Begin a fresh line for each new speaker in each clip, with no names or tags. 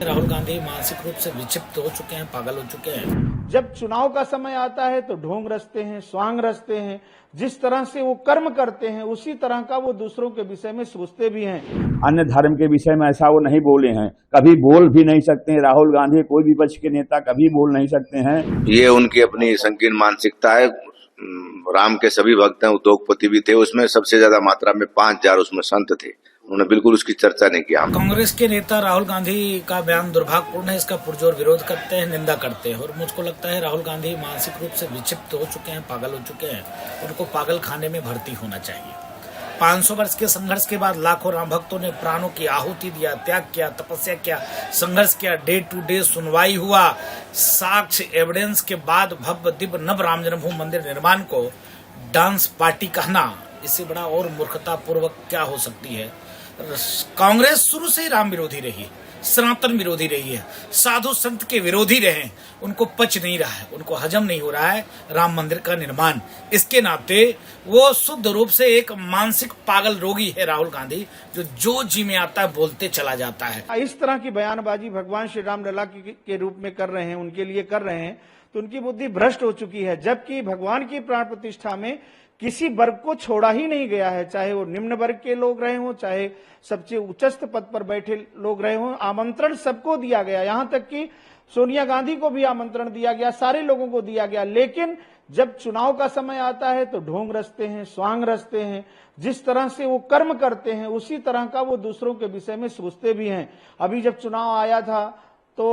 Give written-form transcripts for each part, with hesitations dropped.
राहुल गांधी मानसिक रूप से विक्षिप्त हो चुके हैं, पागल हो चुके हैं।
जब चुनाव का समय आता है तो ढोंग रचते हैं, स्वांग रचते हैं। जिस तरह से वो कर्म करते हैं उसी तरह का वो दूसरों के विषय में सोचते भी हैं।
अन्य धर्म के विषय में ऐसा वो नहीं बोले हैं, कभी बोल भी नहीं सकते हैं। राहुल गांधी कोई भी विपक्ष के नेता कभी बोल नहीं सकते हैं।
ये उनकी अपनी संकीर्ण मानसिकता है। राम के सभी भक्त हैं, उद्योगपति भी थे, उसमें सबसे ज्यादा मात्रा में 5000 उसमें संत थे। उन्होंने बिल्कुल उसकी चर्चा नहीं किया।
कांग्रेस के नेता राहुल गांधी का बयान दुर्भाग्यपूर्ण है, इसका पुरजोर विरोध करते हैं, निंदा करते हैं। और मुझको लगता है राहुल गांधी मानसिक रूप से विक्षिप्त हो चुके हैं, पागल हो चुके हैं। उनको पागल खाने में भर्ती होना चाहिए। 500 वर्ष के संघर्ष के बाद लाखों राम भक्तों ने प्राणों की आहुति दिया, त्याग किया, तपस्या किया, संघर्ष किया, डे टू डे सुनवाई हुआ। साक्ष्य एविडेंस के बाद भव्य दिव्य नव राम जन्मभूमि मंदिर निर्माण को डांस पार्टी कहना, इससे बड़ा और मूर्खता पूर्वक क्या हो सकती है। कांग्रेस शुरू से ही राम विरोधी रही है, सनातन विरोधी रही है, साधु संत के विरोधी रहे। उनको पच नहीं रहा है, उनको हजम नहीं हो रहा है राम मंदिर का निर्माण। इसके नाते वो शुद्ध रूप से एक मानसिक पागल रोगी है राहुल गांधी, जो जी में आता है बोलते चला जाता है।
इस तरह की बयानबाजी भगवान श्री राम लला के रूप में कर रहे हैं, उनके लिए कर रहे हैं, तो उनकी बुद्धि भ्रष्ट हो चुकी है। जबकि भगवान की प्राण प्रतिष्ठा में किसी वर्ग को छोड़ा ही नहीं गया है, चाहे वो निम्न वर्ग के लोग रहे हों, चाहे सबसे उच्चस्थ पद पर बैठे लोग रहे हों। आमंत्रण सबको दिया गया, यहां तक कि सोनिया गांधी को भी आमंत्रण दिया गया, सारे लोगों को दिया गया। लेकिन जब चुनाव का समय आता है तो ढोंग रचते हैं, स्वांग रचते हैं। जिस तरह से वो कर्म करते हैं उसी तरह का वो दूसरों के विषय में सोचते भी हैं। अभी जब चुनाव आया था तो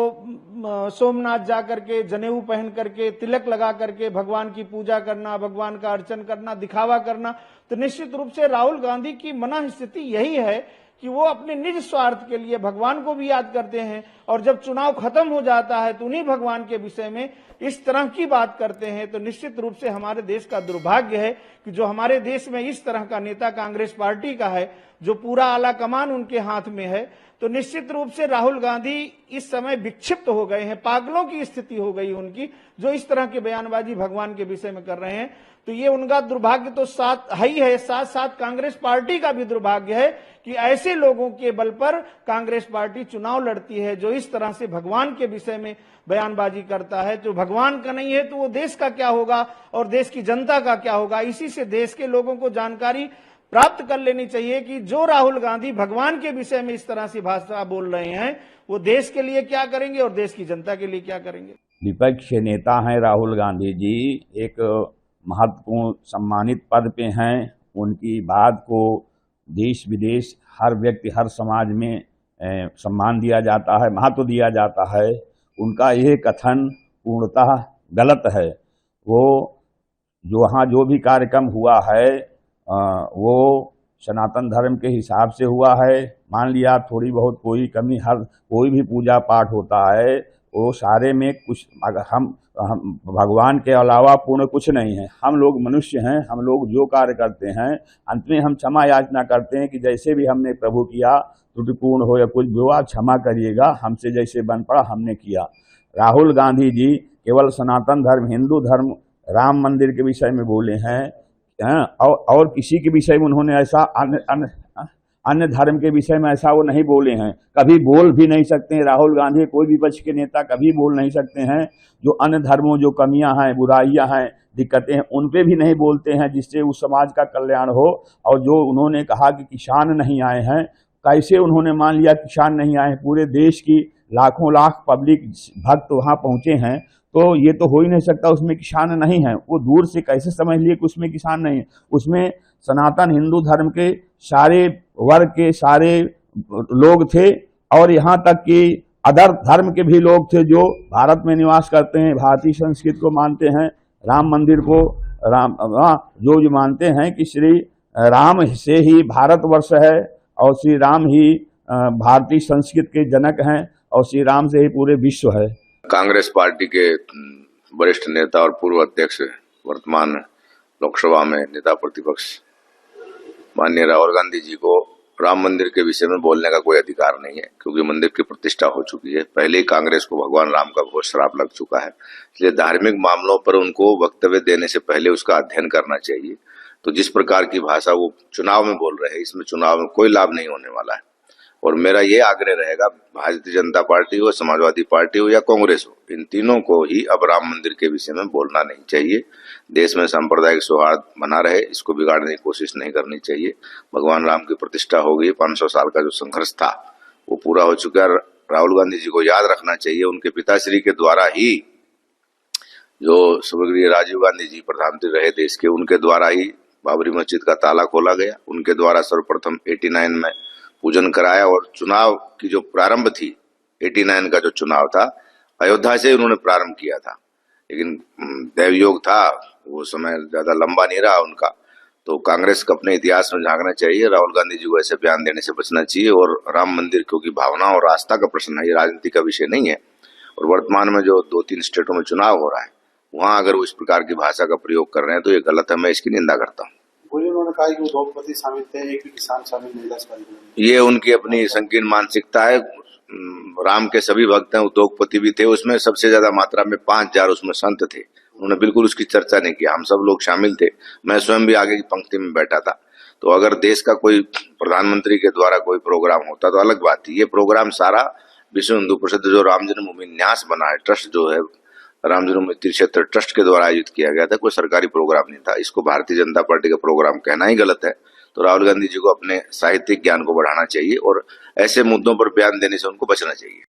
सोमनाथ जा करके, जनेऊ पहन करके, तिलक लगा करके भगवान की पूजा करना, भगवान का अर्चन करना, दिखावा करना, तो निश्चित रूप से राहुल गांधी की मन स्थिति यही है कि वो अपने निज स्वार्थ के लिए भगवान को भी याद करते हैं, और जब चुनाव खत्म हो जाता है तो उन्हीं भगवान के विषय में इस तरह की बात करते हैं। तो निश्चित रूप से हमारे देश का दुर्भाग्य है कि जो हमारे देश में इस तरह का नेता कांग्रेस पार्टी का है, जो पूरा आला कमान उनके हाथ में है। तो निश्चित रूप से राहुल गांधी इस समय विक्षिप्त हो गए हैं, पागलों की स्थिति हो गई उनकी, जो इस तरह की बयानबाजी भगवान के विषय में कर रहे हैं। तो ये उनका दुर्भाग्य तो साथ ही है, साथ साथ कांग्रेस पार्टी का भी दुर्भाग्य है कि ऐसे लोगों के बल पर कांग्रेस पार्टी चुनाव लड़ती है, जो इस तरह से भगवान के विषय में बयानबाजी करता है। जो भगवान का नहीं है तो वो देश का क्या होगा और देश की जनता का क्या होगा। इसी से देश के लोगों को जानकारी प्राप्त कर लेनी चाहिए कि जो राहुल गांधी भगवान के विषय में इस तरह से भाषा बोल रहे हैं, वो देश के लिए क्या करेंगे और देश की जनता के लिए क्या करेंगे।
विपक्ष के नेता हैं राहुल गांधी जी, एक महत्वपूर्ण सम्मानित पद पे हैं। उनकी बात को देश विदेश हर व्यक्ति, हर समाज में सम्मान दिया जाता है, महत्व दिया जाता है। उनका यह कथन पूर्णतः गलत है। वो वहाँ जो भी कार्यक्रम हुआ है वो सनातन धर्म के हिसाब से हुआ है। मान लिया थोड़ी बहुत कोई कमी, हर कोई भी पूजा पाठ होता है वो सारे में कुछ, अगर हम भगवान के अलावा पूर्ण कुछ नहीं है। हम लोग मनुष्य हैं, हम लोग जो कार्य करते हैं अंत में हम क्षमा याचना करते हैं कि जैसे भी हमने प्रभु किया, त्रुटिपूर्ण हो या कुछ भी हो, आप क्षमा करिएगा, हमसे जैसे बन पड़ा हमने किया। राहुल गांधी जी केवल सनातन धर्म, हिंदू धर्म, राम मंदिर के विषय में बोले हैं और किसी के विषय में उन्होंने ऐसा अन्य धर्म के विषय में ऐसा वो नहीं बोले हैं, कभी बोल भी नहीं सकते हैं। राहुल गांधी कोई भी विपक्ष के नेता कभी बोल नहीं सकते हैं। जो अन्य धर्मों जो कमियां हैं, बुराइयां हैं, दिक्कतें हैं, उन पे भी नहीं बोलते हैं जिससे उस समाज का कल्याण हो। और जो उन्होंने कहा कि किसान नहीं आए हैं, कैसे उन्होंने मान लिया किसान नहीं आए? पूरे देश की लाखों लाख पब्लिक भक्त वहां पहुंचे हैं, तो ये तो हो ही नहीं सकता उसमें किसान नहीं है। वो दूर से कैसे समझ लिए कि उसमें किसान नहीं है? उसमें सनातन हिंदू धर्म के सारे वर्ग के सारे लोग थे, और यहाँ तक कि अदर धर्म के भी लोग थे जो भारत में निवास करते हैं, भारतीय संस्कृति को मानते हैं, राम मंदिर को जो मानते हैं कि श्री राम से ही भारतवर्ष है और श्री राम ही भारतीय संस्कृति के जनक हैं और श्री राम से ही पूरे विश्व है।
कांग्रेस पार्टी के वरिष्ठ नेता और पूर्व अध्यक्ष, वर्तमान लोकसभा में नेता प्रतिपक्ष माननीय राहुल गांधी जी को राम मंदिर के विषय में बोलने का कोई अधिकार नहीं है, क्योंकि मंदिर की प्रतिष्ठा हो चुकी है। पहले ही कांग्रेस को भगवान राम का घोर श्राप लग चुका है, इसलिए धार्मिक मामलों पर उनको वक्तव्य देने से पहले उसका अध्ययन करना चाहिए। तो जिस प्रकार की भाषा वो चुनाव में बोल रहे हैं, इसमें चुनाव में कोई लाभ नहीं होने वाला है। और मेरा ये आग्रह रहेगा, भारतीय जनता पार्टी हो, समाजवादी पार्टी हो या कांग्रेस हो, इन तीनों को ही अब राम मंदिर के विषय में बोलना नहीं चाहिए। देश में सांप्रदायिक सौहार्द बना रहे, इसको बिगाड़ने की कोशिश नहीं करनी चाहिए। भगवान राम की प्रतिष्ठा हो गई, 500 साल का जो संघर्ष था वो पूरा हो चुका है। राहुल गांधी जी को याद रखना चाहिए, उनके पिताश्री के द्वारा ही, जो स्वर्गीय राजीव गांधी जी प्रधानमंत्री रहे देश के, उनके द्वारा ही बाबरी मस्जिद का ताला खोला गया। उनके द्वारा सर्वप्रथम 89 में पूजन कराया और चुनाव की जो प्रारंभ थी, 89 का जो चुनाव था, अयोध्या से उन्होंने प्रारंभ किया था। लेकिन दैवयोग था, वो समय ज्यादा लंबा नहीं रहा उनका। तो कांग्रेस को अपने इतिहास में झांकना चाहिए, राहुल गांधी जी को ऐसे बयान देने से बचना चाहिए। और राम मंदिर, क्योंकि भावना और आस्था का प्रश्न है, ये राजनीति का विषय नहीं है। और वर्तमान में जो 2-3 स्टेटों में चुनाव हो रहा है, वहां अगर वो इस प्रकार की भाषा का प्रयोग कर रहे हैं तो ये गलत है, मैं इसकी निंदा करता हूँ।
उन्होंने कहा कि उद्योगपति शामिल थे, एक भी किसान शामिल नहीं था।
ये उनकी अपनी संकीर्ण मानसिकता है। राम के सभी भक्त हैं, उद्योगपति भी थे, उसमें सबसे ज्यादा मात्रा में 5000 उसमें संत थे। उन्होंने बिल्कुल उसकी चर्चा नहीं की, हम सब लोग शामिल थे, मैं स्वयं भी आगे की पंक्ति में बैठा था। तो अगर देश का कोई प्रधानमंत्री के द्वारा कोई प्रोग्राम होता तो अलग बात थी। ये प्रोग्राम सारा विश्व हिंदू परिषद जो राम जन्मभूमि न्यास बना है, ट्रस्ट जो है राम जन्मभूमि तीर्थ क्षेत्र ट्रस्ट के द्वारा आयोजित किया गया था, कोई सरकारी प्रोग्राम नहीं था। इसको भारतीय जनता पार्टी का प्रोग्राम कहना ही गलत है। तो राहुल गांधी जी को अपने साहित्यिक ज्ञान को बढ़ाना चाहिए और ऐसे मुद्दों पर बयान देने से उनको बचना चाहिए।